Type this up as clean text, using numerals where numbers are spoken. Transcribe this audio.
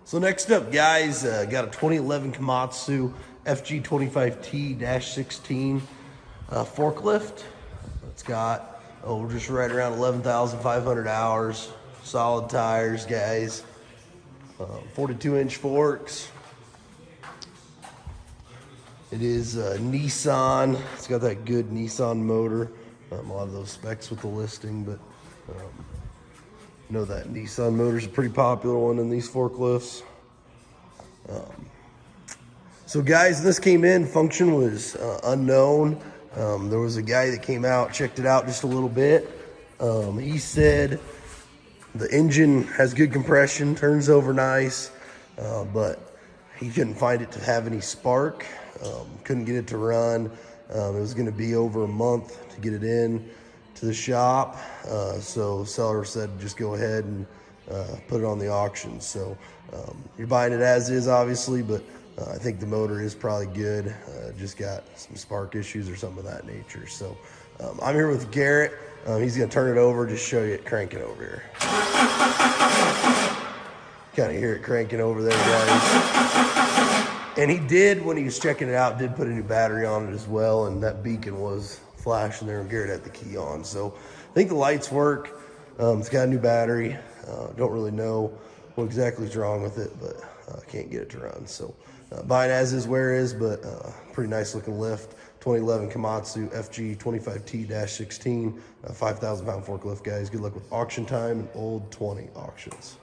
So next up, guys, got a 2011 Komatsu FG25T-16 forklift. It's got, we're just right around 11,500 hours. Solid tires, guys. 42-inch forks. It is Nissan. It's got that good Nissan motor. A lot of those specs with the listing, but you know that Nissan motor is a pretty popular one in these forklifts. So guys, this came in, function was unknown. There was a guy that came out, checked it out just a little bit. He said the engine has good compression, turns over nice, but he couldn't find it to have any spark. Couldn't get it to run. It was gonna be over a month to get it in to the shop. So seller said, just go ahead and put it on the auction. So you're buying it as is, obviously, but I think the motor is probably good. Just got some spark issues or something of that nature. So I'm here with Garrett. He's gonna turn it over, just show you it cranking over here. Kind of hear it cranking over there, guys. And he did, when he was checking it out, did put a new battery on it as well, and that beacon was flashing there, and Garrett had the key on. So I think the lights work. It's got a new battery. Don't really know what exactly is wrong with it, but can't get it to run. So buy it as is, where is, but pretty nice looking lift. 2011 Komatsu FG25T-16, 5,000 pound forklift, guys. Good luck with auction time and old 20 auctions.